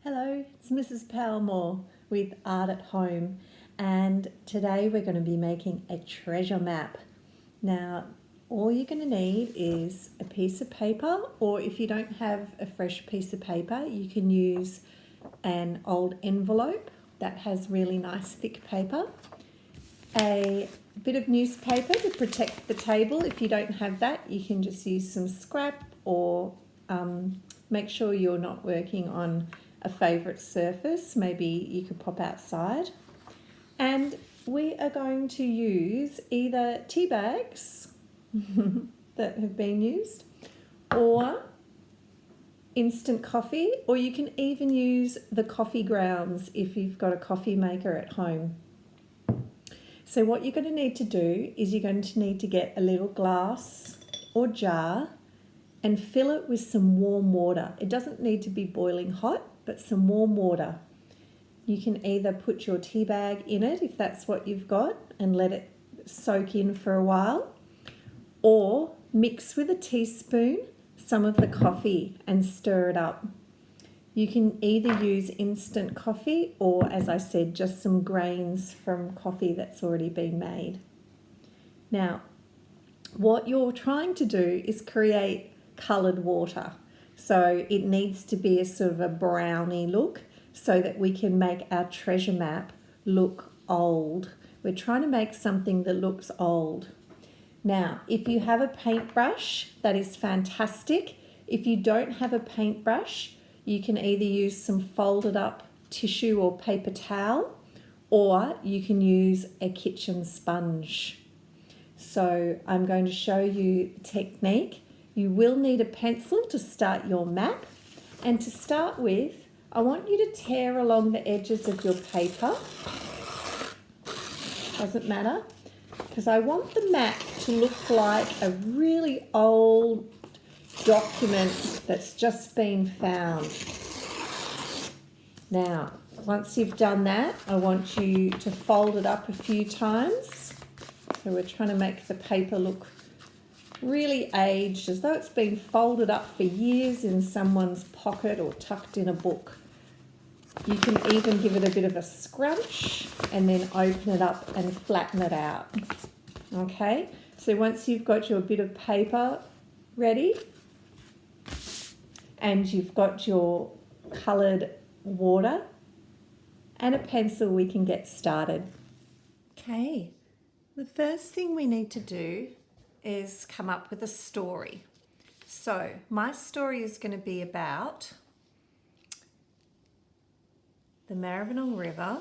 Hello, it's Mrs. Palmore with Art at Home, and today we're going to be making a treasure map. Now, all you're going to need is a piece of paper, or if you don't have a fresh piece of paper, you can use an old envelope that has really nice thick paper, a bit of newspaper to protect the table. If you don't have that, you can just use some scrap or make sure you're not working on a favourite surface. Maybe you could pop outside. And we are going to use either tea bags that have been used or instant coffee, or you can even use the coffee grounds if you've got a coffee maker at home. So what you're going to need to do is you're going to need to get a little glass or jar and fill it with some warm water. It doesn't need to be boiling hot, but some warm water. You can either put your tea bag in it if that's what you've got and let it soak in for a while, or mix with a teaspoon some of the coffee and stir it up. You can either use instant coffee or, as I said, just some grains from coffee that's already been made. Now, what you're trying to do is create coloured water. So it needs to be a sort of a browny look so that we can make our treasure map look old. We're trying to make something that looks old. Now, if you have a paintbrush, that is fantastic. If you don't have a paintbrush, you can either use some folded up tissue or paper towel, or you can use a kitchen sponge. So I'm going to show you the technique. You will need a pencil to start your map. And to start with, I want you to tear along the edges of your paper. Doesn't matter, because I want the map to look like a really old document that's just been found. Now, once you've done that, I want you to fold it up a few times. So we're trying to make the paper look really aged, as though it's been folded up for years in someone's pocket or tucked in a book. You can even give it a bit of a scrunch and then open it up and flatten it out. Okay, so once you've got your bit of paper ready and you've got your coloured water and a pencil, we can get started. Okay, the first thing we need to do is come up with a story. So my story is going to be about the Maribyrnong River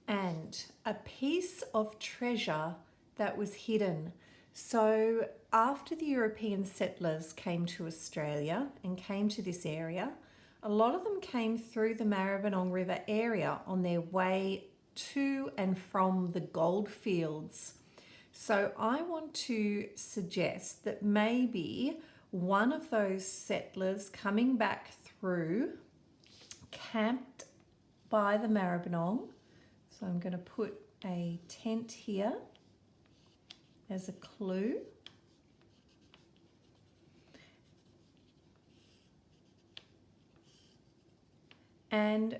and a piece of treasure that was hidden. So after the European settlers came to Australia and came to this area, a lot of them came through the Maribyrnong River area on their way to and from the gold fields. So I want to suggest that maybe one of those settlers coming back through camped by the Maribyrnong. So I'm going to put a tent here as a clue. And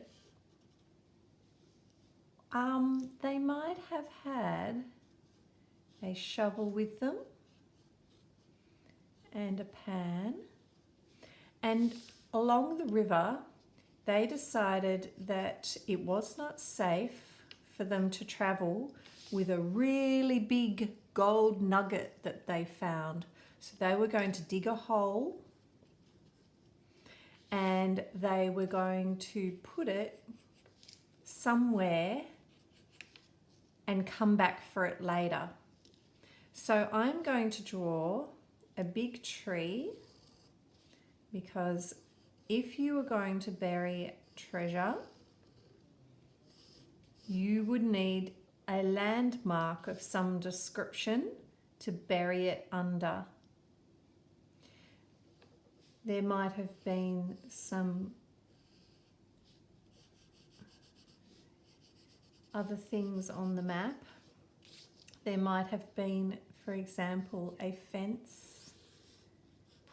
they might have had a shovel with them and a pan. And along the river, they decided that it was not safe for them to travel with a really big gold nugget that they found. So they were going to dig a hole and they were going to put it somewhere and come back for it later. So I'm going to draw a big tree, because if you were going to bury treasure, you would need a landmark of some description to bury it under. There might have been some other things on the map. There might have been, for example, a fence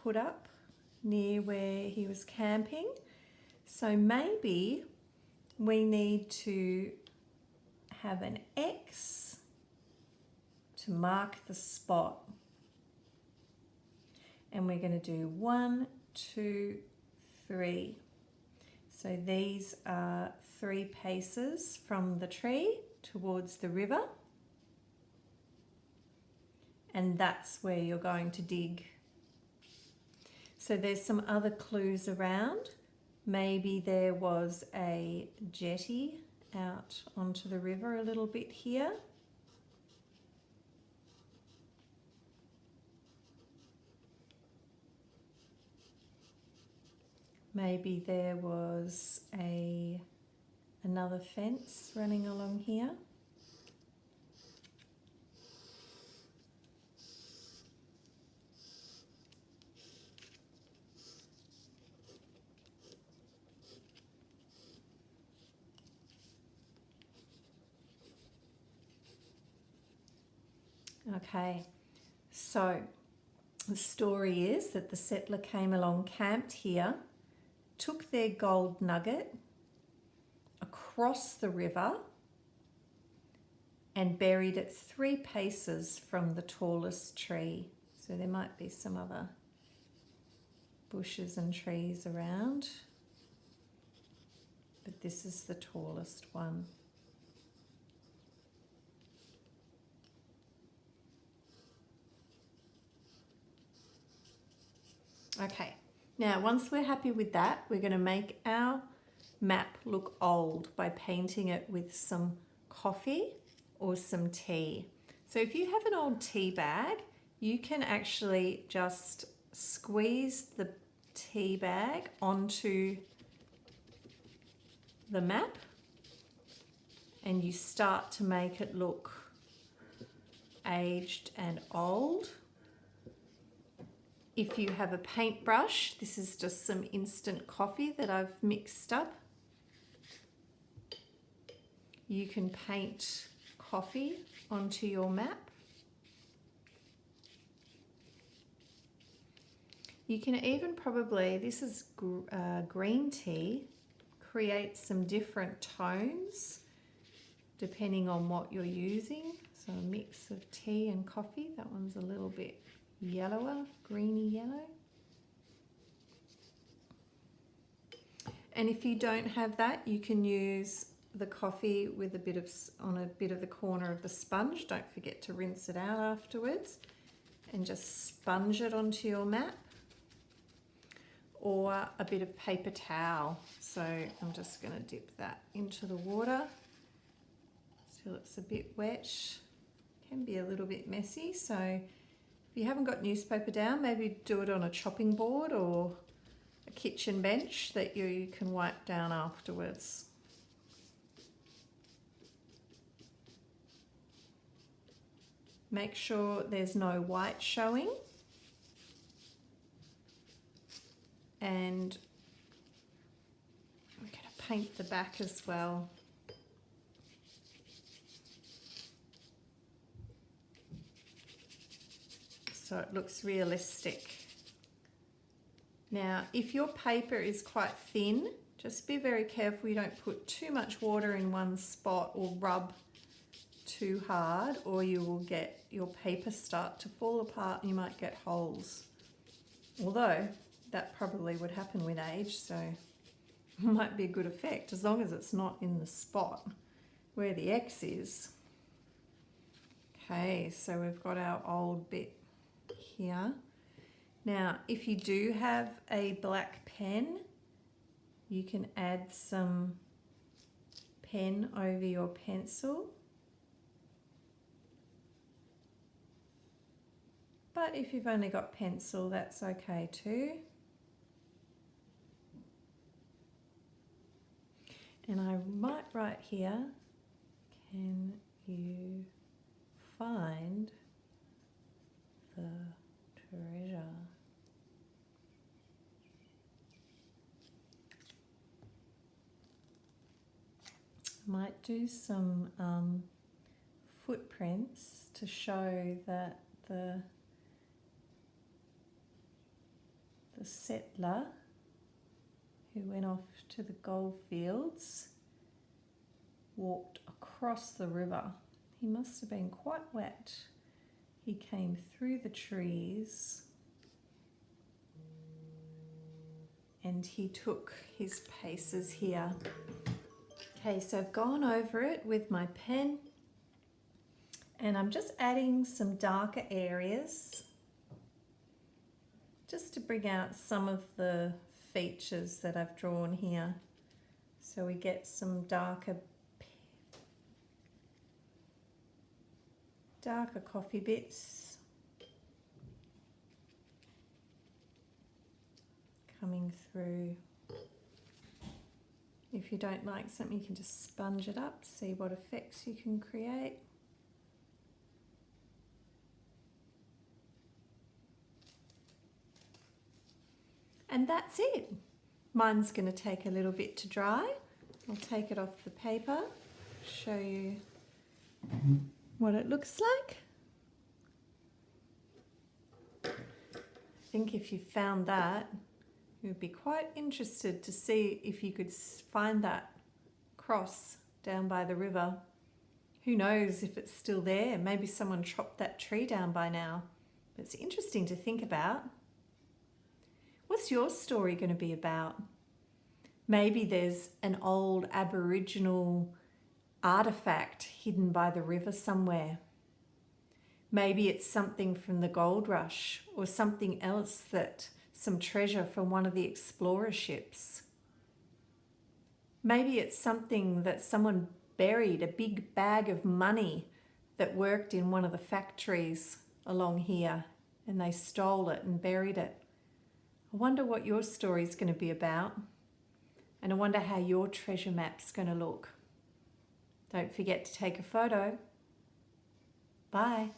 put up near where he was camping. So maybe we need to have an X to mark the spot. And we're going to do 1, 2, 3. So these are 3 paces from the tree towards the river. And that's where you're going to dig. So there's some other clues around. Maybe there was a jetty out onto the river a little bit here. Maybe there was another fence running along here. Okay, so the story is that the settler came along, camped here, took their gold nugget across the river and buried it 3 paces from the tallest tree. So there might be some other bushes and trees around, but this is the tallest one. Okay, now once we're happy with that, we're going to make our map look old by painting it with some coffee or some tea. So if you have an old tea bag, you can actually just squeeze the tea bag onto the map and you start to make it look aged and old. If you have a paintbrush, this is just some instant coffee that I've mixed up. You can paint coffee onto your map. You can even probably, this is green tea, create some different tones depending on what you're using. So a mix of tea and coffee. That one's a little bit yellower, greeny yellow. And if you don't have that, you can use the coffee with a bit of the corner of the sponge. Don't forget to rinse it out afterwards and just sponge it onto your map, or a bit of paper towel. So I'm just going to dip that into the water till it's a bit wet. Can be a little bit messy, so if you haven't got newspaper down, maybe do it on a chopping board or a kitchen bench that you can wipe down afterwards. Make sure there's no white showing, and we're going to paint the back as well. So it looks realistic. Now, if your paper is quite thin, just be very careful you don't put too much water in one spot or rub too hard, or you will get your paper start to fall apart and you might get holes. Although that probably would happen with age, so it might be a good effect as long as it's not in the spot where the X is. Okay, so we've got our old bit here. Now, if you do have a black pen, you can add some pen over your pencil. But if you've only got pencil, that's okay too. And I might write here, can you find the treasure? Might do some footprints to show that the the settler who went off to the gold fields walked across the river. He must have been quite wet. He came through the trees and he took his paces here. Okay, so I've gone over it with my pen and I'm just adding some darker areas just to bring out some of the features that I've drawn here. So we get some darker coffee bits coming through. If you don't like something, you can just sponge it up, see what effects you can create. And that's it. Mine's going to take a little bit to dry. I'll take it off the paper, show you what it looks like. I think if you found that, you would be quite interested to see if you could find that cross down by the river. Who knows if it's still there? Maybe someone chopped that tree down by now. But it's interesting to think about. What's your story going to be about? Maybe there's an old Aboriginal artifact hidden by the river somewhere. Maybe it's something from the gold rush or something else, that some treasure from one of the explorer ships. Maybe it's something that someone buried, a big bag of money that worked in one of the factories along here and they stole it and buried it. I wonder what your story is going to be about, and I wonder how your treasure map's going to look. Don't forget to take a photo. Bye.